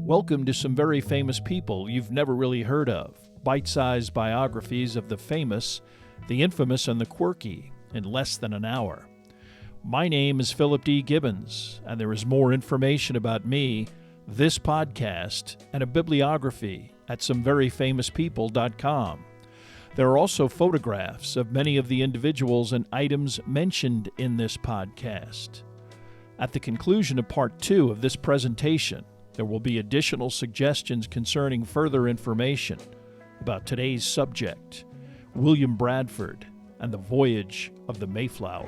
Welcome to some very famous people you've never really heard of. Bite-sized biographies of the famous, the infamous, and the quirky in less than an hour. My name is Philip D. Gibbons, and there is more information about me, this podcast, and a bibliography at someveryfamouspeople.com. There are also photographs of many of the individuals and items mentioned in this podcast. At the conclusion of Part 2 of this presentation, there will be additional suggestions concerning further information about today's subject, William Bradford and the Voyage of the Mayflower.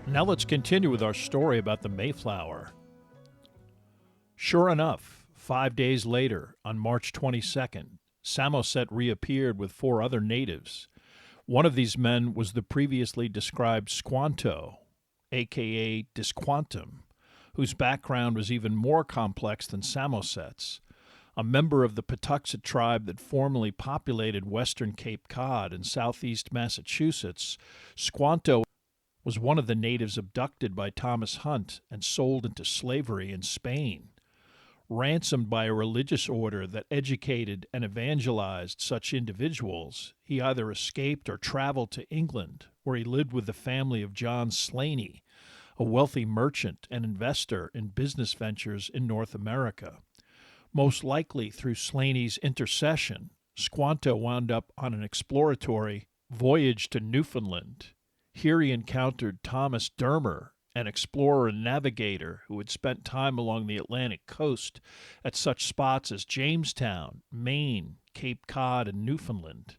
Now let's continue with our story about the Mayflower. Sure enough, 5 days later, on March 22nd, Samoset reappeared with 4 other natives. One of these men was the previously described Squanto, a.k.a. Disquantum, whose background was even more complex than Samoset's. A member of the Patuxet tribe that formerly populated western Cape Cod in southeast Massachusetts, Squanto was one of the natives abducted by Thomas Hunt and sold into slavery in Spain. Ransomed by a religious order that educated and evangelized such individuals, he either escaped or traveled to England, where he lived with the family of John Slaney, a wealthy merchant and investor in business ventures in North America. Most likely through Slaney's intercession, Squanto wound up on an exploratory voyage to Newfoundland. Here he encountered Thomas Dermer, an explorer and navigator who had spent time along the Atlantic coast at such spots as Jamestown, Maine, Cape Cod, and Newfoundland.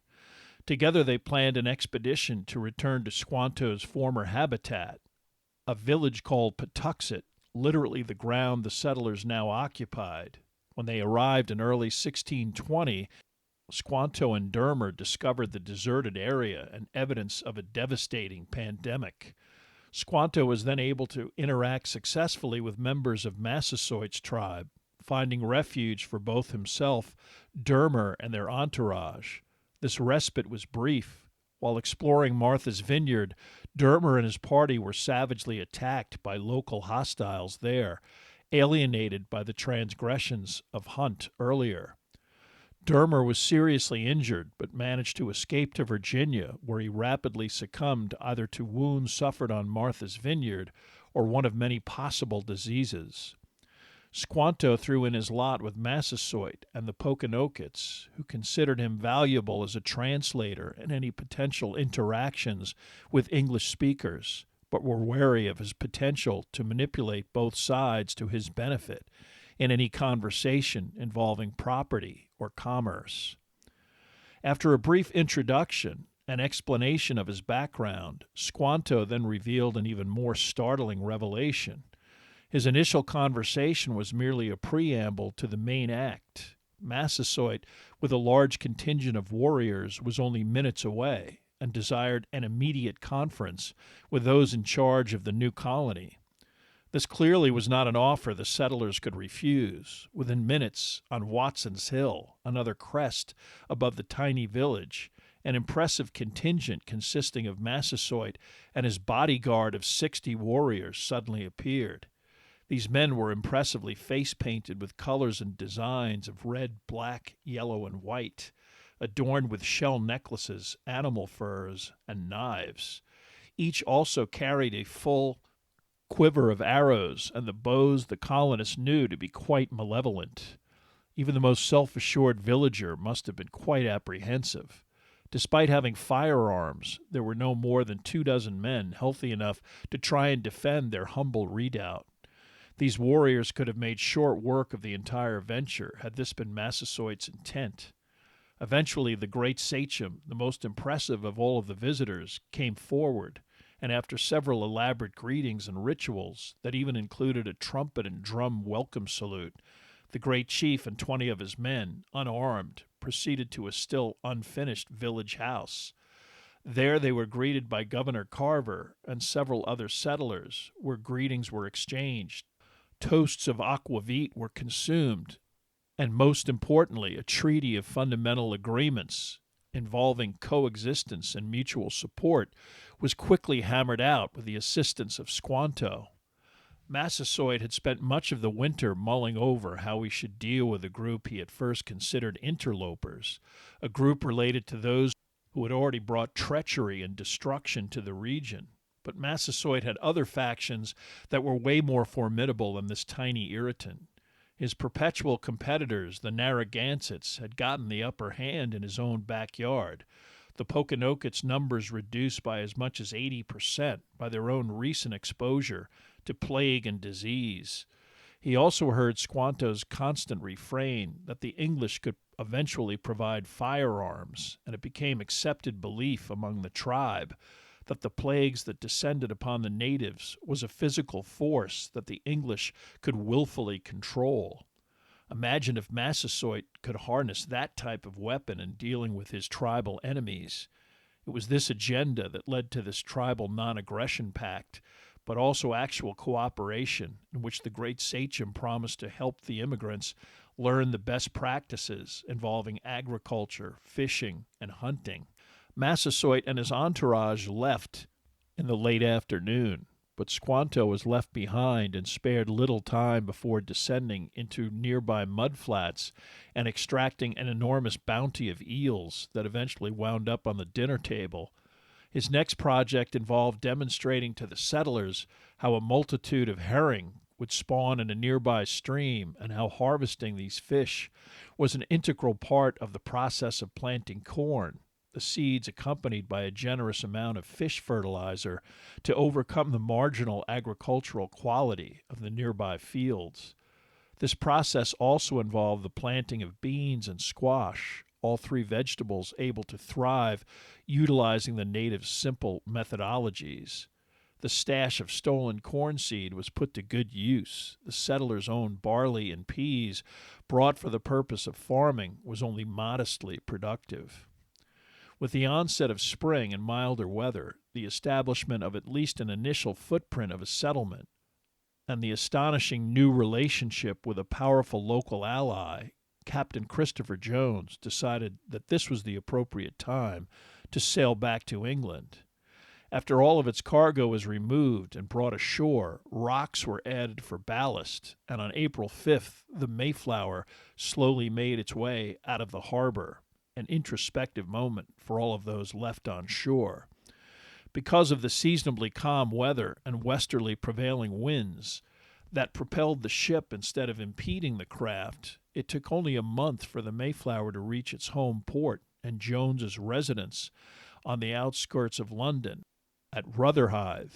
Together they planned an expedition to return to Squanto's former habitat, a village called Patuxet, literally the ground the settlers now occupied. When they arrived in early 1620, Squanto and Dermer discovered the deserted area and evidence of a devastating pandemic. Squanto was then able to interact successfully with members of Massasoit's tribe, finding refuge for both himself, Dermer, and their entourage. This respite was brief. While exploring Martha's Vineyard, Dermer and his party were savagely attacked by local hostiles there, alienated by the transgressions of Hunt earlier. Dermer was seriously injured, but managed to escape to Virginia, where he rapidly succumbed either to wounds suffered on Martha's Vineyard or one of many possible diseases. Squanto threw in his lot with Massasoit and the Pokanokets, who considered him valuable as a translator in any potential interactions with English speakers, but were wary of his potential to manipulate both sides to his benefit in any conversation involving property or commerce. After a brief introduction and explanation of his background, Squanto then revealed an even more startling revelation. His initial conversation was merely a preamble to the main act. Massasoit, with a large contingent of warriors, was only minutes away and desired an immediate conference with those in charge of the new colony. This clearly was not an offer the settlers could refuse. Within minutes, on Watson's Hill, another crest above the tiny village, an impressive contingent consisting of Massasoit and his bodyguard of 60 warriors suddenly appeared. These men were impressively face-painted with colors and designs of red, black, yellow, and white, adorned with shell necklaces, animal furs, and knives. Each also carried a full quiver of arrows, and the bows the colonists knew to be quite malevolent. Even the most self-assured villager must have been quite apprehensive. Despite having firearms, there were no more than 24 men healthy enough to try and defend their humble redoubt. These warriors could have made short work of the entire venture had this been Massasoit's intent. Eventually, the great sachem, the most impressive of all of the visitors, came forward, and after several elaborate greetings and rituals that even included a trumpet and drum welcome salute, The great chief and 20 of his men, unarmed, proceeded to a still unfinished village house. There they were greeted by Governor Carver and several other settlers, where greetings were exchanged, toasts of aquavit were consumed, and most importantly, a treaty of fundamental agreements involving coexistence and mutual support was quickly hammered out with the assistance of Squanto. Massasoit had spent much of the winter mulling over how he should deal with a group he at first considered interlopers, a group related to those who had already brought treachery and destruction to the region. But Massasoit had other factions that were way more formidable than this tiny irritant. His perpetual competitors, the Narragansetts, had gotten the upper hand in his own backyard, the Pokanokets' numbers reduced by as much as 80% by their own recent exposure to plague and disease. He also heard Squanto's constant refrain that the English could eventually provide firearms, and it became accepted belief among the tribe that the plagues that descended upon the natives was a physical force that the English could willfully control. Imagine if Massasoit could harness that type of weapon in dealing with his tribal enemies. It was this agenda that led to this tribal non-aggression pact, but also actual cooperation in which the great sachem promised to help the immigrants learn the best practices involving agriculture, fishing, and hunting. Massasoit and his entourage left in the late afternoon, but Squanto was left behind and spared little time before descending into nearby mudflats and extracting an enormous bounty of eels that eventually wound up on the dinner table. His next project involved demonstrating to the settlers how a multitude of herring would spawn in a nearby stream and how harvesting these fish was an integral part of the process of planting corn, the seeds accompanied by a generous amount of fish fertilizer to overcome the marginal agricultural quality of the nearby fields. This process also involved the planting of beans and squash, all three vegetables able to thrive utilizing the natives' simple methodologies. The stash of stolen corn seed was put to good use. The settlers' own barley and peas, brought for the purpose of farming, was only modestly productive. With the onset of spring and milder weather, the establishment of at least an initial footprint of a settlement, and the astonishing new relationship with a powerful local ally, Captain Christopher Jones decided that this was the appropriate time to sail back to England. After all of its cargo was removed and brought ashore, rocks were added for ballast, and on April 5th, the Mayflower slowly made its way out of the harbor, an introspective moment for all of those left on shore. Because of the seasonably calm weather and westerly prevailing winds that propelled the ship instead of impeding the craft, it took only a month for the Mayflower to reach its home port and Jones's residence on the outskirts of London at Rotherhithe.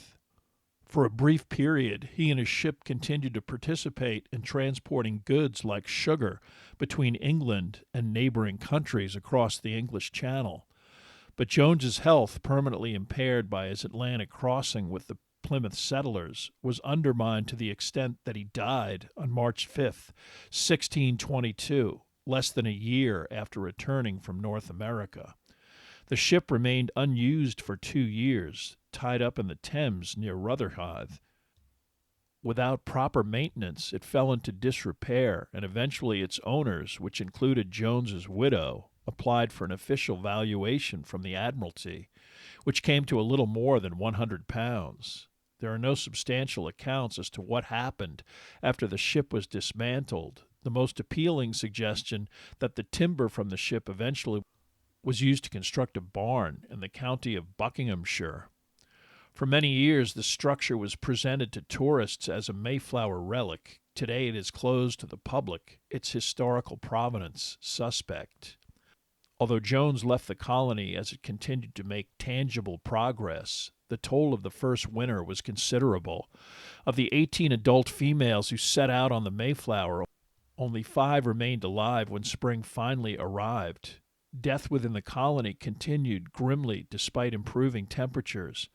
For a brief period, he and his ship continued to participate in transporting goods like sugar between England and neighboring countries across the English Channel. But Jones's health, permanently impaired by his Atlantic crossing with the Plymouth settlers, was undermined to the extent that he died on March 5th, 1622, less than a year after returning from North America. The ship remained unused for 2 years, tied up in the Thames near Rotherhithe. Without proper maintenance, it fell into disrepair, and eventually its owners, which included Jones's widow, applied for an official valuation from the Admiralty, which came to a little more than £100. There are no substantial accounts as to what happened after the ship was dismantled. The most appealing suggestion that the timber from the ship eventually was used to construct a barn in the county of Buckinghamshire. For many years, the structure was presented to tourists as a Mayflower relic. Today it is closed to the public, its historical provenance suspect. Although Jones left the colony as it continued to make tangible progress, the toll of the first winter was considerable. Of the 18 adult females who set out on the Mayflower, only 5 remained alive when spring finally arrived. Death within the colony continued grimly despite improving temperatures.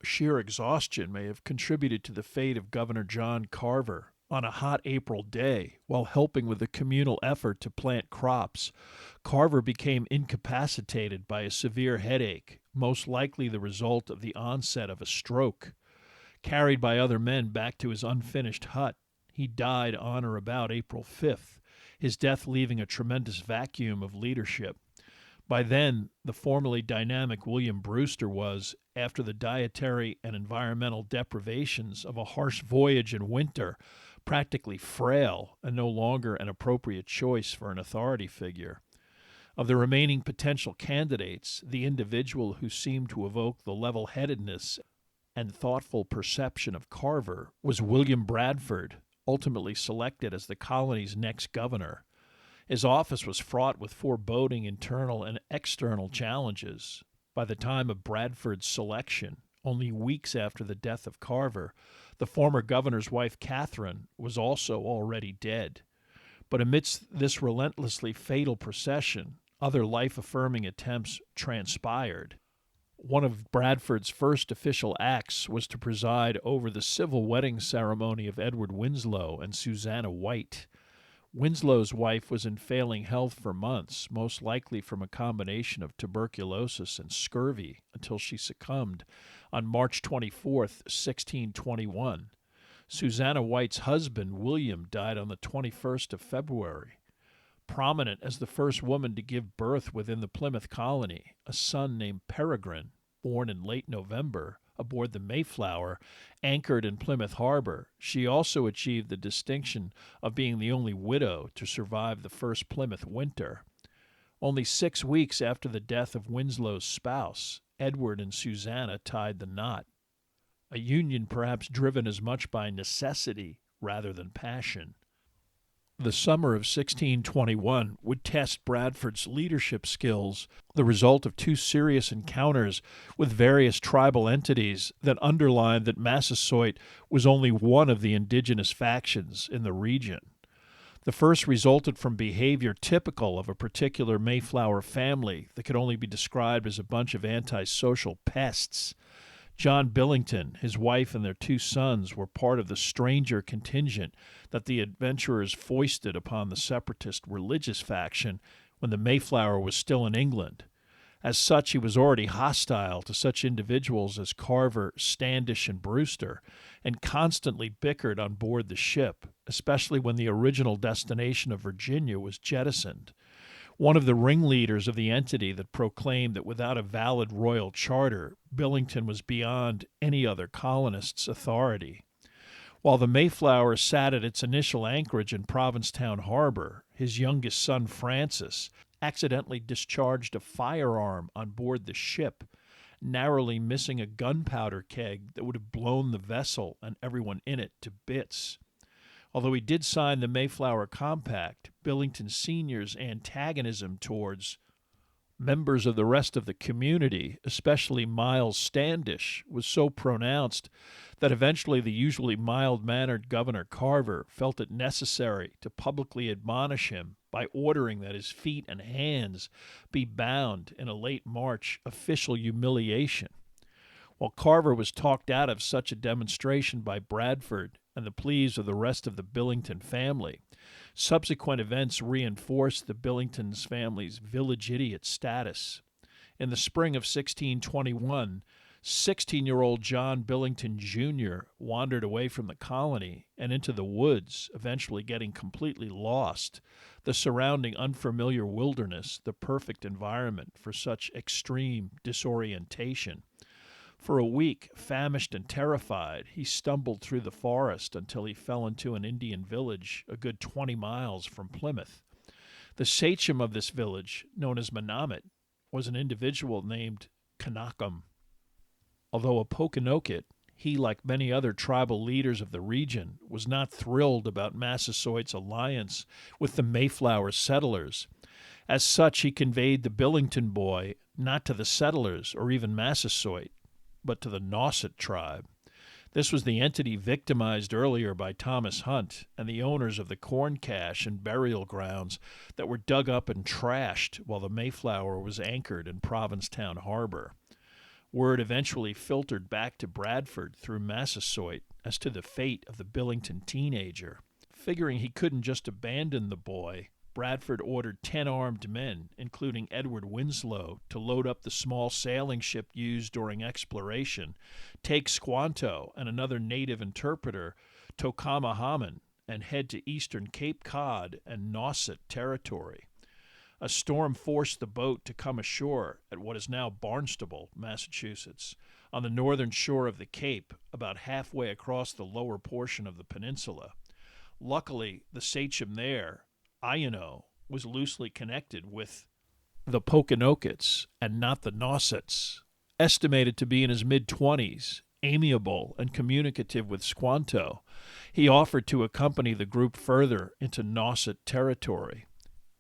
Sheer exhaustion may have contributed to the fate of Governor John Carver, On a hot April day, while helping with a communal effort to plant crops, Carver became incapacitated by a severe headache, most likely the result of the onset of a stroke. Carried by other men back to his unfinished hut, he died on or about April 5th, his death leaving a tremendous vacuum of leadership. By then, the formerly dynamic William Brewster was, after the dietary and environmental deprivations of a harsh voyage in winter, practically frail and no longer an appropriate choice for an authority figure. Of the remaining potential candidates, the individual who seemed to evoke the level-headedness and thoughtful perception of Carver was William Bradford, ultimately selected as the colony's next governor. His office was fraught with foreboding internal and external challenges. By the time of Bradford's selection, only weeks after the death of Carver, the former governor's wife, Catherine, was also already dead. But amidst this relentlessly fatal procession, other life-affirming attempts transpired. One of Bradford's first official acts was to preside over the civil wedding ceremony of Edward Winslow and Susanna White. Winslow's wife was in failing health for months, most likely from a combination of tuberculosis and scurvy, until she succumbed on March 24, 1621. Susanna White's husband, William, died on the 21st of February. Prominent as the first woman to give birth within the Plymouth colony, a son named Peregrine, born in late November, aboard the Mayflower, anchored in Plymouth Harbor, she also achieved the distinction of being the only widow to survive the first Plymouth winter. Only 6 weeks after the death of Winslow's spouse, Edward and Susanna tied the knot, a union perhaps driven as much by necessity rather than passion. The summer of 1621 would test Bradford's leadership skills, the result of 2 serious encounters with various tribal entities that underlined that Massasoit was only one of the indigenous factions in the region. The first resulted from behavior typical of a particular Mayflower family that could only be described as a bunch of antisocial pests. John Billington, his wife, and their 2 sons were part of the stranger contingent that the adventurers foisted upon the separatist religious faction when the Mayflower was still in England. As such, he was already hostile to such individuals as Carver, Standish, and Brewster, and constantly bickered on board the ship, especially when the original destination of Virginia was jettisoned. One of the ringleaders of the entity that proclaimed that without a valid royal charter, Billington was beyond any other colonist's authority. While the Mayflower sat at its initial anchorage in Provincetown Harbor, his youngest son, Francis, accidentally discharged a firearm on board the ship, narrowly missing a gunpowder keg that would have blown the vessel and everyone in it to bits. Although he did sign the Mayflower Compact, Billington Sr.'s antagonism towards members of the rest of the community, especially Miles Standish, was so pronounced that eventually the usually mild-mannered Governor Carver felt it necessary to publicly admonish him by ordering that his feet and hands be bound in a late March official humiliation. While Carver was talked out of such a demonstration by Bradford and the pleas of the rest of the Billington family, subsequent events reinforced the Billington's family's village idiot status. In the spring of 1621, 16-year-old John Billington, Jr. wandered away from the colony and into the woods, eventually getting completely lost, the surrounding unfamiliar wilderness the perfect environment for such extreme disorientation. For a week, famished and terrified, he stumbled through the forest until he fell into an Indian village a good 20 miles from Plymouth. The sachem of this village, known as Menominee, was an individual named Kanakam. Although a Pokanoket, he, like many other tribal leaders of the region, was not thrilled about Massasoit's alliance with the Mayflower settlers. As such, he conveyed the Billington boy not to the settlers or even Massasoit, but to the Nauset tribe. This was the entity victimized earlier by Thomas Hunt and the owners of the corn cache and burial grounds that were dug up and trashed while the Mayflower was anchored in Provincetown Harbor. Word eventually filtered back to Bradford through Massasoit as to the fate of the Billington teenager. Figuring he couldn't just abandon the boy, Bradford ordered 10 armed men, including Edward Winslow, to load up the small sailing ship used during exploration, take Squanto and another native interpreter, Tocamahaman, and head to eastern Cape Cod and Nauset territory. A storm forced the boat to come ashore at what is now Barnstable, Massachusetts, on the northern shore of the Cape, about halfway across the lower portion of the peninsula. Luckily, the sachem there, Iano, was loosely connected with the Pokanokets and not the Nausets. Estimated to be in his mid-20s, amiable and communicative with Squanto, he offered to accompany the group further into Nauset territory.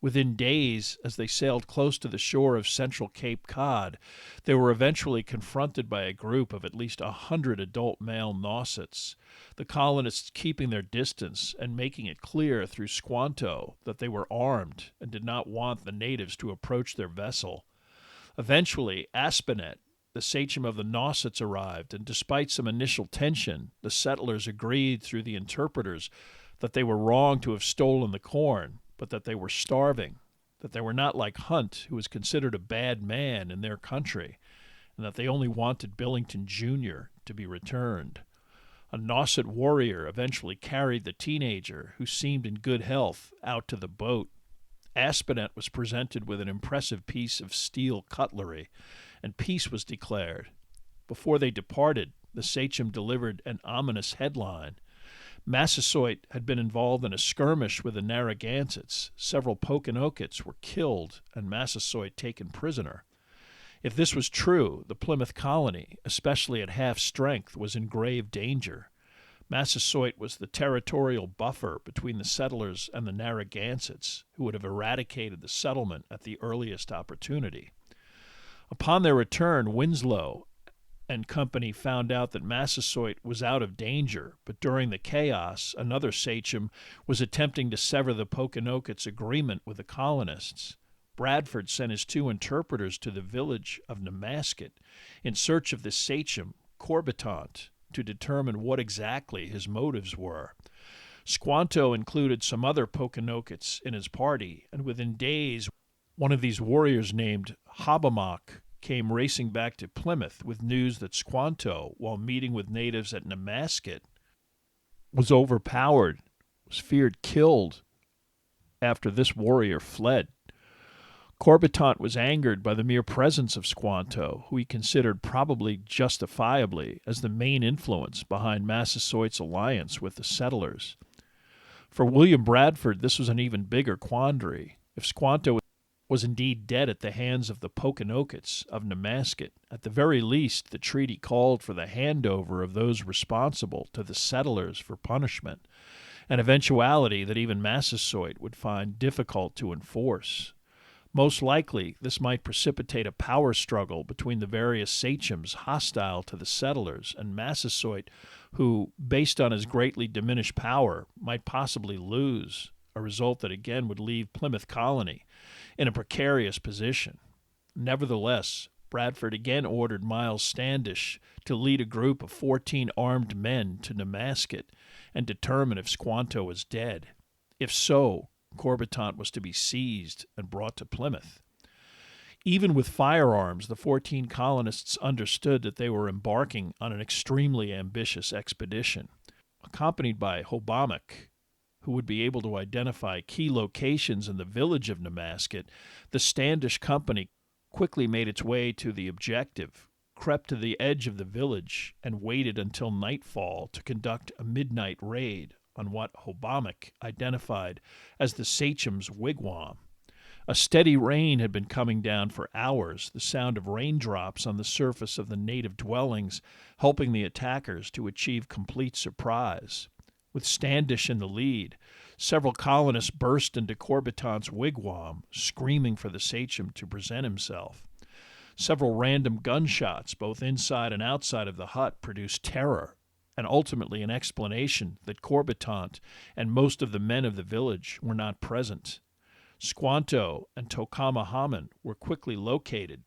Within days, as they sailed close to the shore of central Cape Cod, they were eventually confronted by a group of at least 100 adult male Nausets, the colonists keeping their distance and making it clear through Squanto that they were armed and did not want the natives to approach their vessel. Eventually, Aspinet, the sachem of the Nausets, arrived, and despite some initial tension, the settlers agreed through the interpreters that they were wrong to have stolen the corn, but that they were starving, that they were not like Hunt, who was considered a bad man in their country, and that they only wanted Billington Jr. to be returned. A Nauset warrior eventually carried the teenager, who seemed in good health, out to the boat. Aspinet was presented with an impressive piece of steel cutlery, and peace was declared. Before they departed, the sachem delivered an ominous headline. Massasoit had been involved in a skirmish with the Narragansetts. Several Pokanokets were killed and Massasoit taken prisoner. If this was true, the Plymouth colony, especially at half strength, was in grave danger. Massasoit was the territorial buffer between the settlers and the Narragansetts, who would have eradicated the settlement at the earliest opportunity. Upon their return, Winslow and company found out that Massasoit was out of danger, but during the chaos, another sachem was attempting to sever the Pokanokets' agreement with the colonists. Bradford sent his 2 interpreters to the village of Namasket in search of the sachem, Corbitant, to determine what exactly his motives were. Squanto included some other Pokanokets in his party, and within days, one of these warriors named Hobbamock came racing back to Plymouth with news that Squanto, while meeting with natives at Namasket, was overpowered, was feared killed after this warrior fled. Corbitant was angered by the mere presence of Squanto, who he considered probably justifiably as the main influence behind Massasoit's alliance with the settlers. For William Bradford, this was an even bigger quandary. If Squanto was indeed dead at the hands of the Pokanokets of Namasket, at the very least the treaty called for the handover of those responsible to the settlers for punishment, an eventuality that even Massasoit would find difficult to enforce. Most likely, this might precipitate a power struggle between the various sachems hostile to the settlers and Massasoit, who, based on his greatly diminished power, might possibly lose, a result that again would leave Plymouth colony in a precarious position. Nevertheless, Bradford again ordered Miles Standish to lead a group of 14 armed men to Namasket and determine if Squanto was dead. If so, Corbitant was to be seized and brought to Plymouth. Even with firearms, the 14 colonists understood that they were embarking on an extremely ambitious expedition. Accompanied by Hobbamock, who would be able to identify key locations in the village of Namasket, the Standish Company quickly made its way to the objective, crept to the edge of the village, and waited until nightfall to conduct a midnight raid on what Hobbamock identified as the sachem's wigwam. A steady rain had been coming down for hours, the sound of raindrops on the surface of the native dwellings helping the attackers to achieve complete surprise. With Standish in the lead, several colonists burst into Corbitant's wigwam, screaming for the sachem to present himself. Several random gunshots, both inside and outside of the hut, produced terror, and ultimately an explanation that Corbitant and most of the men of the village were not present. Squanto and Tocamahaman were quickly located,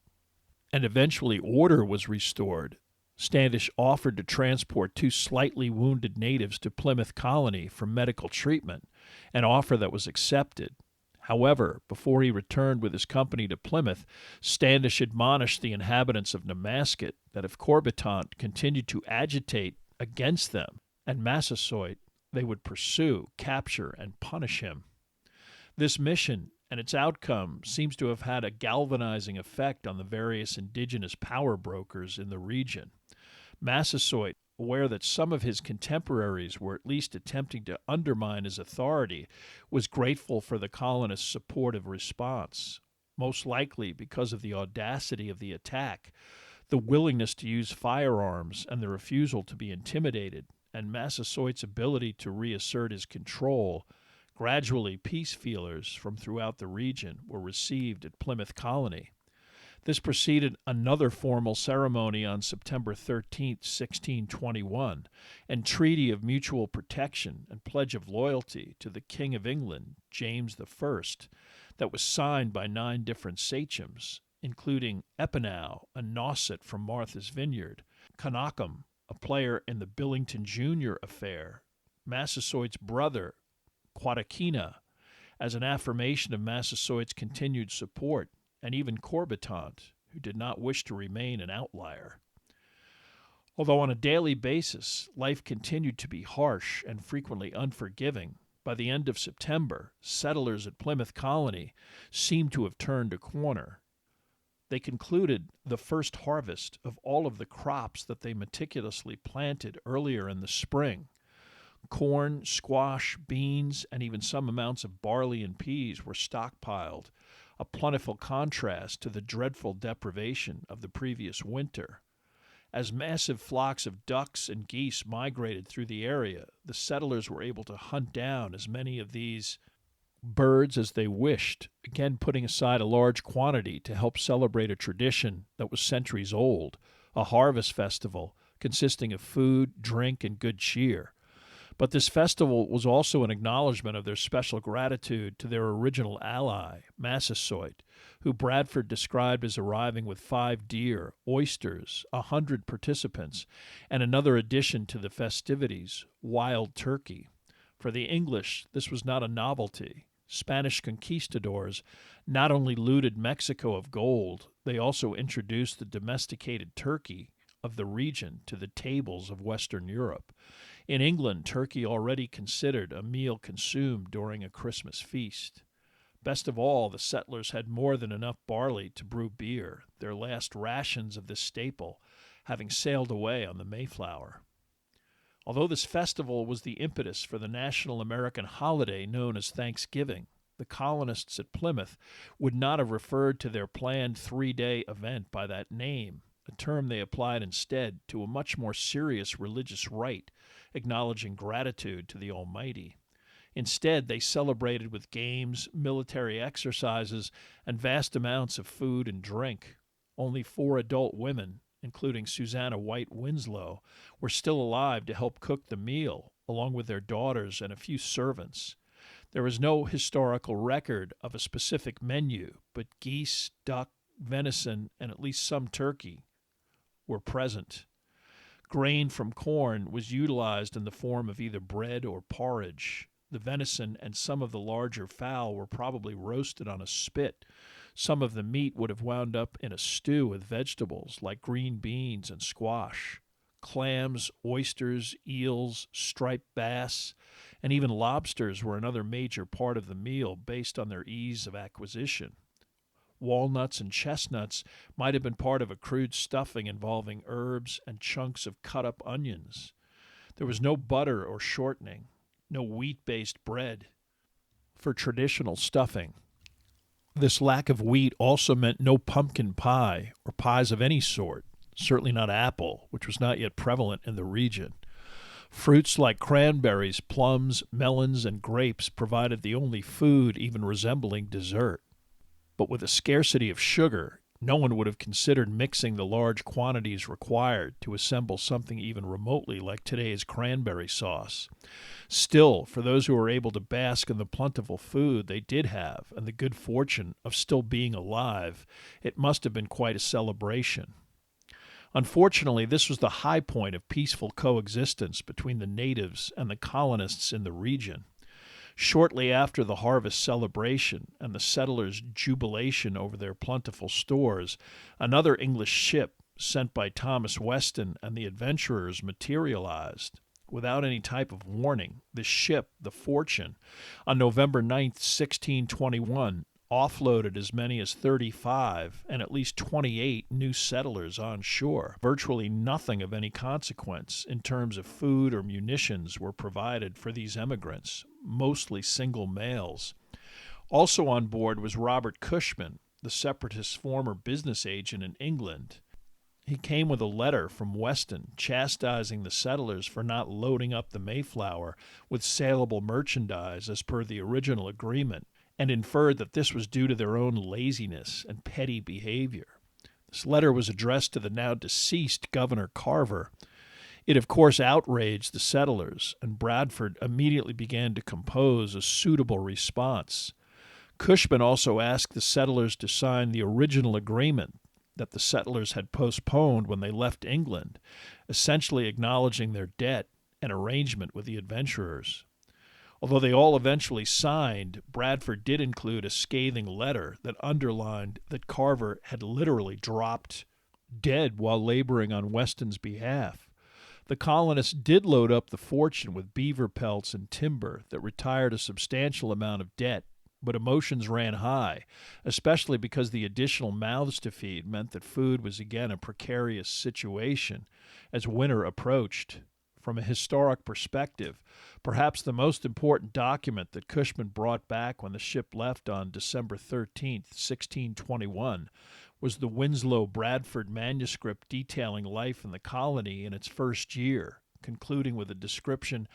and eventually order was restored, Standish offered to transport 2 slightly wounded natives to Plymouth Colony for medical treatment, an offer that was accepted. However, before he returned with his company to Plymouth, Standish admonished the inhabitants of Namasket that if Corbitant continued to agitate against them and Massasoit, they would pursue, capture, and punish him. This mission and its outcome seems to have had a galvanizing effect on the various indigenous power brokers in the region. Massasoit, aware that some of his contemporaries were at least attempting to undermine his authority, was grateful for the colonists' supportive response, most likely because of the audacity of the attack, the willingness to use firearms, and the refusal to be intimidated, and Massasoit's ability to reassert his control. Gradually, peace feelers from throughout the region were received at Plymouth Colony. This preceded another formal ceremony on September 13, 1621, and treaty of mutual protection and pledge of loyalty to the King of England, James I, that was signed by 9 different sachems, including Epinow, a Nauset from Martha's Vineyard, Connaugham, a player in the Billington Jr. affair, Massasoit's brother, Quadakina, as an affirmation of Massasoit's continued support, and even Corbitant, who did not wish to remain an outlier. Although on a daily basis, life continued to be harsh and frequently unforgiving, by the end of September, settlers at Plymouth Colony seemed to have turned a corner. They concluded the first harvest of all of the crops that they meticulously planted earlier in the spring. Corn, squash, beans, and even some amounts of barley and peas were stockpiled, a plentiful contrast to the dreadful deprivation of the previous winter. As massive flocks of ducks and geese migrated through the area, the settlers were able to hunt down as many of these birds as they wished, again putting aside a large quantity to help celebrate a tradition that was centuries old, a harvest festival consisting of food, drink, and good cheer. But this festival was also an acknowledgement of their special gratitude to their original ally, Massasoit, who Bradford described as arriving with 5 deer, oysters, 100 participants, and another addition to the festivities, wild turkey. For the English, this was not a novelty. Spanish conquistadors not only looted Mexico of gold, they also introduced the domesticated turkey of the region to the tables of Western Europe. In England, turkey already considered a meal consumed during a Christmas feast. Best of all, the settlers had more than enough barley to brew beer, their last rations of this staple having sailed away on the Mayflower. Although this festival was the impetus for the national American holiday known as Thanksgiving, the colonists at Plymouth would not have referred to their planned 3-day event by that name, a term they applied instead to a much more serious religious rite, acknowledging gratitude to the Almighty. Instead, they celebrated with games, military exercises, and vast amounts of food and drink. Only 4 adult women, including Susanna White Winslow, were still alive to help cook the meal, along with their daughters and a few servants. There is no historical record of a specific menu, but geese, duck, venison, and at least some turkey were present. Grain from corn was utilized in the form of either bread or porridge. The venison and some of the larger fowl were probably roasted on a spit. Some of the meat would have wound up in a stew with vegetables like green beans and squash. Clams, oysters, eels, striped bass, and even lobsters were another major part of the meal based on their ease of acquisition. Walnuts and chestnuts might have been part of a crude stuffing involving herbs and chunks of cut-up onions. There was no butter or shortening, no wheat-based bread for traditional stuffing. This lack of wheat also meant no pumpkin pie or pies of any sort, certainly not apple, which was not yet prevalent in the region. Fruits like cranberries, plums, melons, and grapes provided the only food even resembling dessert. But with a scarcity of sugar, No one would have considered mixing the large quantities required to assemble something even remotely like today's cranberry sauce. Still, for those who were able to bask in the plentiful food they did have and the good fortune of still being alive, it must have been quite a celebration. Unfortunately, this was the high point of peaceful coexistence between the natives and the colonists in the region. Shortly after the harvest celebration and the settlers' jubilation over their plentiful stores, another English ship sent by Thomas Weston and the adventurers materialized. Without any type of warning, the ship, the Fortune, on November 9th, 1621, offloaded as many as 35 and at least 28 new settlers on shore. Virtually nothing of any consequence in terms of food or munitions were provided for these emigrants, mostly single males. Also on board was Robert Cushman, the Separatist's former business agent in England. He came with a letter from Weston chastising the settlers for not loading up the Mayflower with saleable merchandise as per the original agreement, and inferred that this was due to their own laziness and petty behavior. This letter was addressed to the now deceased Governor Carver. It, of course, outraged the settlers, and Bradford immediately began to compose a suitable response. Cushman also asked the settlers to sign the original agreement that the settlers had postponed when they left England, essentially acknowledging their debt and arrangement with the adventurers. Although they all eventually signed, Bradford did include a scathing letter that underlined that Carver had literally dropped dead while laboring on Weston's behalf. The colonists did load up the Fortune with beaver pelts and timber that retired a substantial amount of debt, but emotions ran high, especially because the additional mouths to feed meant that food was again a precarious situation as winter approached. From a historic perspective, perhaps the most important document that Cushman brought back when the ship left on December 13, 1621, was the Winslow Bradford manuscript detailing life in the colony in its first year, concluding with a description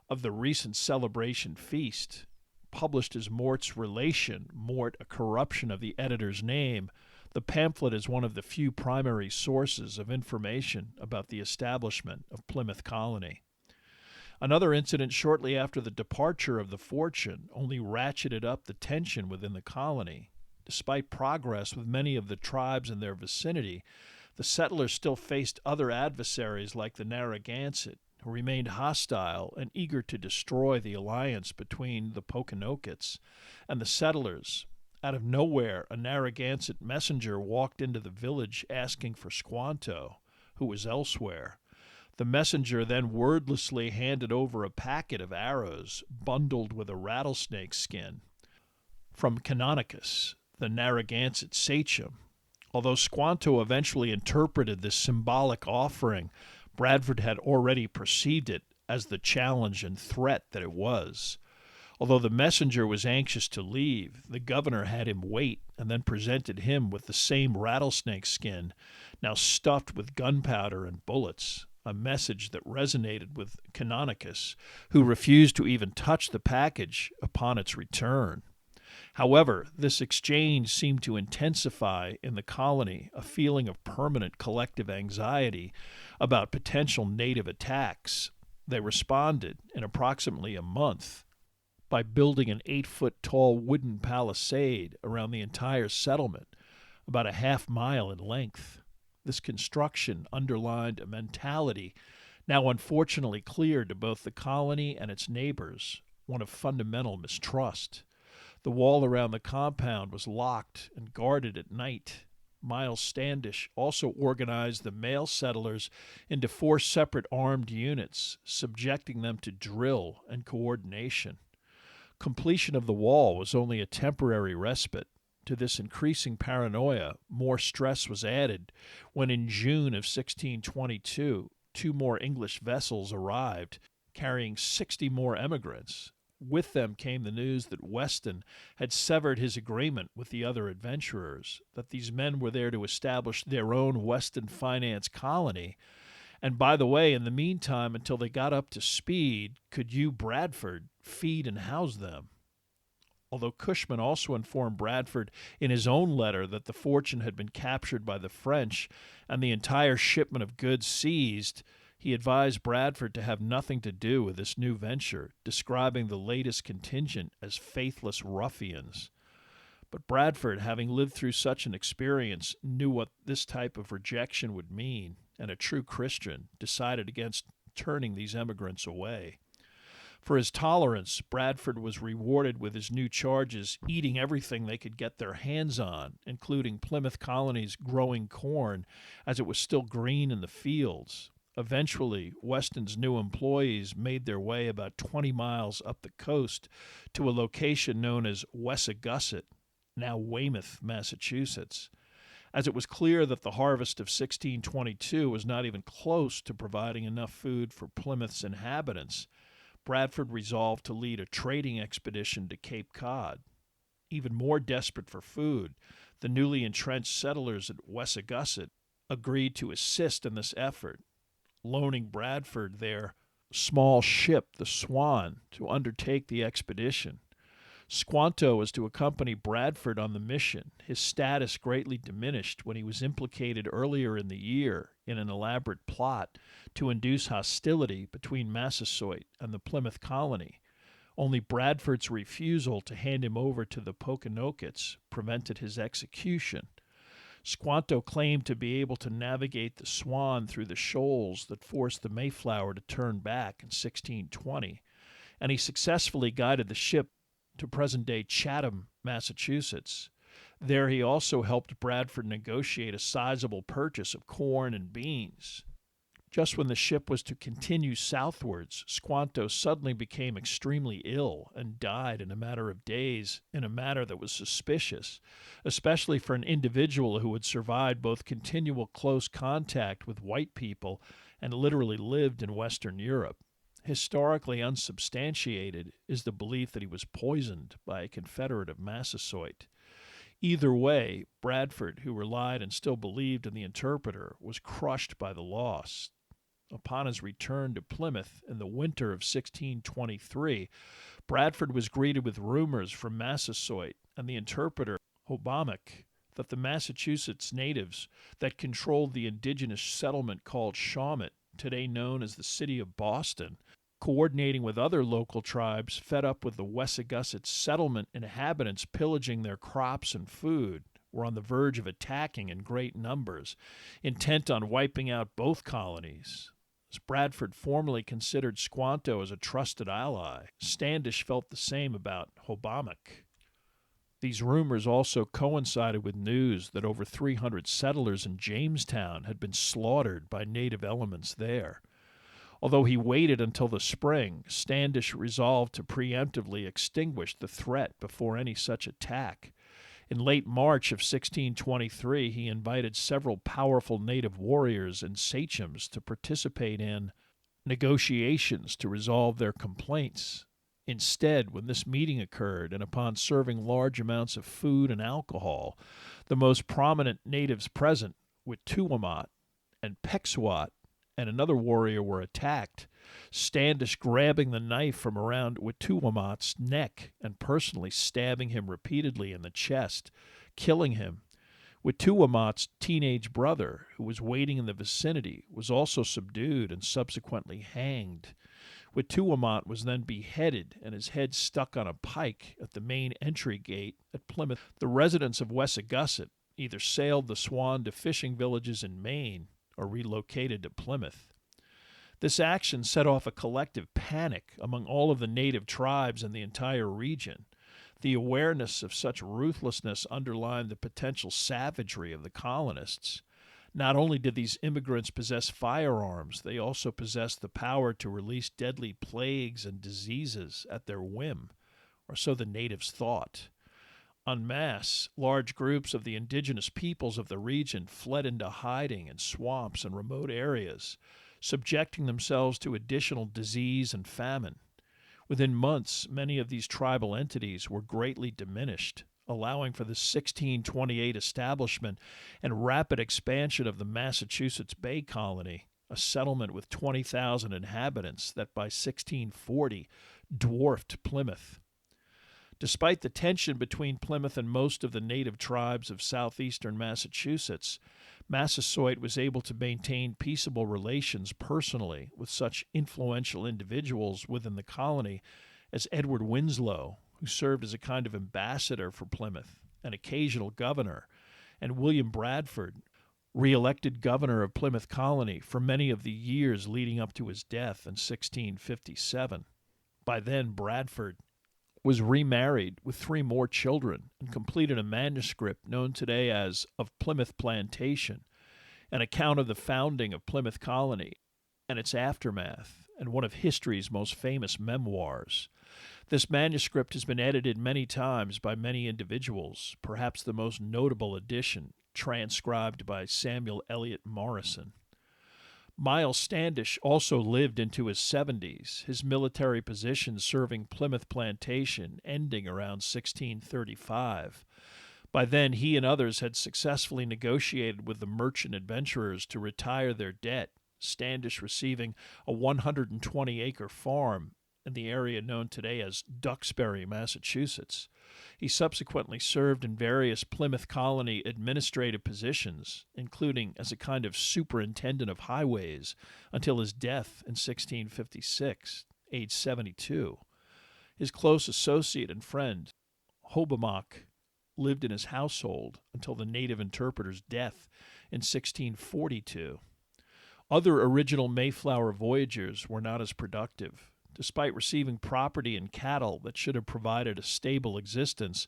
of the recent celebration feast. Published as Mort's relation, Mort a corruption of the editor's name, the pamphlet is one of the few primary sources of information about the establishment of Plymouth Colony. Another incident shortly after the departure of the Fortune only ratcheted up the tension within the colony. Despite progress with many of the tribes in their vicinity, the settlers still faced other adversaries like the Narragansett, who remained hostile and eager to destroy the alliance between the Pokanokets and the settlers. Out of nowhere, a Narragansett messenger walked into the village asking for Squanto, who was elsewhere. The messenger then wordlessly handed over a packet of arrows bundled with a rattlesnake skin from Canonicus, the Narragansett sachem. Although Squanto eventually interpreted this symbolic offering, Bradford had already perceived it as the challenge and threat that it was. Although the messenger was anxious to leave, the governor had him wait and then presented him with the same rattlesnake skin, now stuffed with gunpowder and bullets, a message that resonated with Canonicus, who refused to even touch the package upon its return. However, this exchange seemed to intensify in the colony a feeling of permanent collective anxiety about potential native attacks. They responded in approximately a month by building an 8-foot-tall wooden palisade around the entire settlement, about a half-mile in length. This construction underlined a mentality now unfortunately clear to both the colony and its neighbors, one of fundamental mistrust. The wall around the compound was locked and guarded at night. Miles Standish also organized the male settlers into 4 separate armed units, subjecting them to drill and coordination. Completion of the wall was only a temporary respite. To this increasing paranoia, more stress was added when in June of 1622, 2 more English vessels arrived, carrying 60 more emigrants. With them came the news that Weston had severed his agreement with the other adventurers, that these men were there to establish their own Weston finance colony, and by the way, in the meantime, until they got up to speed, could you, Bradford, feed and house them? although Cushman also informed Bradford in his own letter that the Fortune had been captured by the French and the entire shipment of goods seized. He advised Bradford to have nothing to do with this new venture, describing the latest contingent as faithless ruffians. But Bradford, having lived through such an experience, knew what this type of rejection would mean, and a true Christian decided against turning these emigrants away. For his tolerance, Bradford was rewarded with his new charges, eating everything they could get their hands on, including Plymouth Colony's growing corn as it was still green in the fields. Eventually, Weston's new employees made their way about 20 miles up the coast to a location known as Wessagusset, now Weymouth, Massachusetts. As it was clear that the harvest of 1622 was not even close to providing enough food for Plymouth's inhabitants, Bradford resolved to lead a trading expedition to Cape Cod. Even more desperate for food, the newly entrenched settlers at Wessagusset agreed to assist in this effort, loaning Bradford their small ship, the Swan, to undertake the expedition. Squanto was to accompany Bradford on the mission, his status greatly diminished when he was implicated earlier in the year in an elaborate plot to induce hostility between Massasoit and the Plymouth colony. Only Bradford's refusal to hand him over to the Poconokeets prevented his execution. Squanto claimed to be able to navigate the Swan through the shoals that forced the Mayflower to turn back in 1620, and he successfully guided the ship to present-day Chatham, Massachusetts. There he also helped Bradford negotiate a sizable purchase of corn and beans. Just when the ship was to continue southwards, Squanto suddenly became extremely ill and died in a matter of days in a manner that was suspicious, especially for an individual who had survived both continual close contact with white people and literally lived in Western Europe. Historically unsubstantiated is the belief that he was poisoned by a Confederate of Massasoit. Either way, Bradford, who relied and still believed in the interpreter, was crushed by the loss. Upon his return to Plymouth in the winter of 1623, Bradford was greeted with rumors from Massasoit and the interpreter, Hobomak, that the Massachusetts natives that controlled the indigenous settlement called Shawmut, today known as the city of Boston, coordinating with other local tribes fed up with the Wessagusset settlement inhabitants pillaging their crops and food, were on the verge of attacking in great numbers, intent on wiping out both colonies. As Bradford formerly considered Squanto as a trusted ally, Standish felt the same about Hobomak. These rumors also coincided with news that over 300 settlers in Jamestown had been slaughtered by native elements there. Although he waited until the spring, Standish resolved to preemptively extinguish the threat before any such attack. In late March of 1623, he invited several powerful native warriors and sachems to participate in negotiations to resolve their complaints. Instead, when this meeting occurred, and upon serving large amounts of food and alcohol, the most prominent natives present, Wituwamat and Pequot, and another warrior were attacked, Standish grabbing the knife from around Wituwamat's neck and personally stabbing him repeatedly in the chest, killing him. Wituwamat's teenage brother, who was waiting in the vicinity, was also subdued and subsequently hanged. Wituwamat was then beheaded and his head stuck on a pike at the main entry gate at Plymouth. The residents of Wessagusset either sailed the Swan to fishing villages in Maine or relocated to Plymouth. This action set off a collective panic among all of the native tribes in the entire region. The awareness of such ruthlessness underlined the potential savagery of the colonists. Not only did these immigrants possess firearms, they also possessed the power to release deadly plagues and diseases at their whim, or so the natives thought. En masse, large groups of the indigenous peoples of the region fled into hiding in swamps and remote areas, subjecting themselves to additional disease and famine. Within months, many of these tribal entities were greatly diminished, allowing for the 1628 establishment and rapid expansion of the Massachusetts Bay Colony, a settlement with 20,000 inhabitants that by 1640 dwarfed Plymouth. Despite the tension between Plymouth and most of the native tribes of southeastern Massachusetts, Massasoit was able to maintain peaceable relations personally with such influential individuals within the colony as Edward Winslow, who served as a kind of ambassador for Plymouth, an occasional governor, and William Bradford, re-elected governor of Plymouth Colony for many of the years leading up to his death in 1657. By then, Bradford was remarried with 3 more children and completed a manuscript known today as Of Plymouth Plantation, an account of the founding of Plymouth Colony and its aftermath, and one of history's most famous memoirs. This manuscript has been edited many times by many individuals, perhaps the most notable edition, transcribed by Samuel Eliot Morrison. Miles Standish also lived into his 70s, his military position serving Plymouth Plantation ending around 1635. By then, he and others had successfully negotiated with the merchant adventurers to retire their debt, Standish receiving a 120-acre farm in the area known today as Duxbury, Massachusetts. He subsequently served in various Plymouth Colony administrative positions, including as a kind of superintendent of highways, until his death in 1656, age 72. His close associate and friend, Hobomok, lived in his household until the native interpreter's death in 1642. Other original Mayflower voyagers were not as productive. Despite receiving property and cattle that should have provided a stable existence,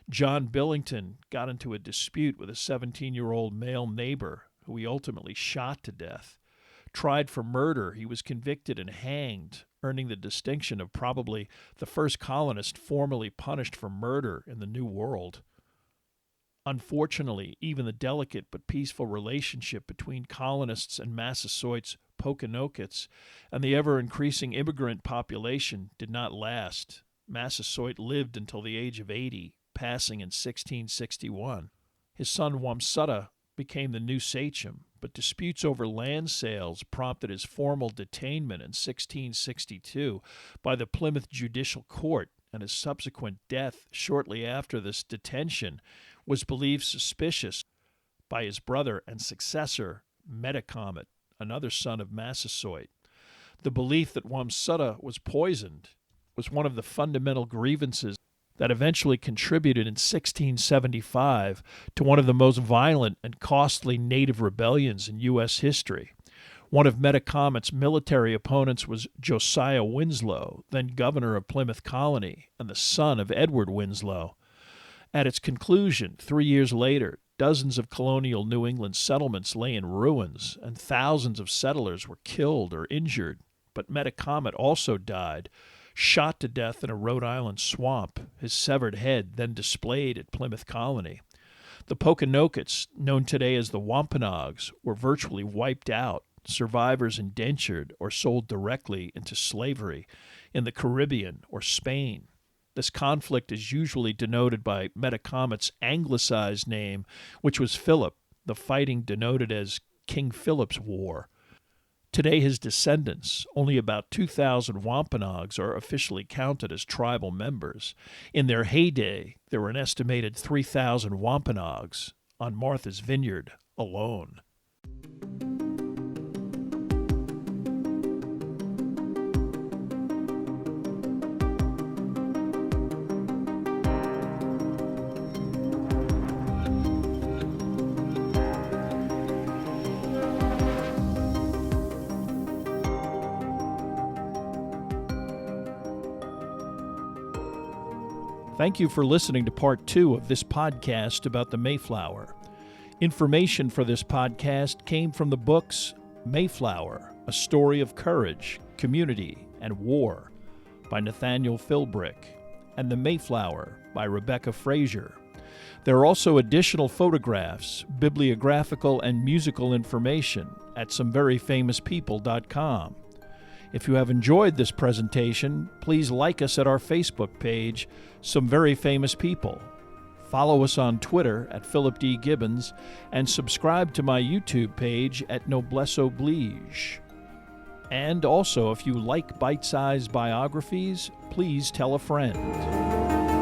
John Billington got into a dispute with a 17-year-old male neighbor who he ultimately shot to death. Tried for murder, he was convicted and hanged, earning the distinction of probably the first colonist formally punished for murder in the New World. Unfortunately, even the delicate but peaceful relationship between colonists and Massasoit's Pokanokets and the ever-increasing immigrant population did not last. Massasoit lived until the age of 80, passing in 1661. His son Wamsutta became the new sachem, but disputes over land sales prompted his formal detainment in 1662 by the Plymouth Judicial Court, and his subsequent death shortly after this detention was believed suspicious by his brother and successor, Metacomet, another son of Massasoit. The belief that Wamsutta was poisoned was one of the fundamental grievances that eventually contributed in 1675 to one of the most violent and costly native rebellions in U.S. history. One of Metacomet's military opponents was Josiah Winslow, then governor of Plymouth Colony and the son of Edward Winslow. At its conclusion, 3 years later, dozens of colonial New England settlements lay in ruins, and thousands of settlers were killed or injured. But Metacomet also died, shot to death in a Rhode Island swamp, his severed head then displayed at Plymouth Colony. The Pokanokets, known today as the Wampanoags, were virtually wiped out, survivors indentured or sold directly into slavery in the Caribbean or Spain. This conflict is usually denoted by Metacomet's anglicized name, which was Philip, the fighting denoted as King Philip's War. Today, his descendants, only about 2,000 Wampanoags, are officially counted as tribal members. In their heyday, there were an estimated 3,000 Wampanoags on Martha's Vineyard alone. Thank you for listening to Part 2 of this podcast about the Mayflower. Information for this podcast came from the books Mayflower, A Story of Courage, Community, and War by Nathaniel Philbrick, and The Mayflower by Rebecca Frazier. There are also additional photographs, bibliographical, and musical information at someveryfamouspeople.com. If you have enjoyed this presentation, please like us at our Facebook page, Some Very Famous People. Follow us on Twitter at Philip D. Gibbons, and subscribe to my YouTube page at Noblesse Oblige. And also, if you like bite-sized biographies, please tell a friend.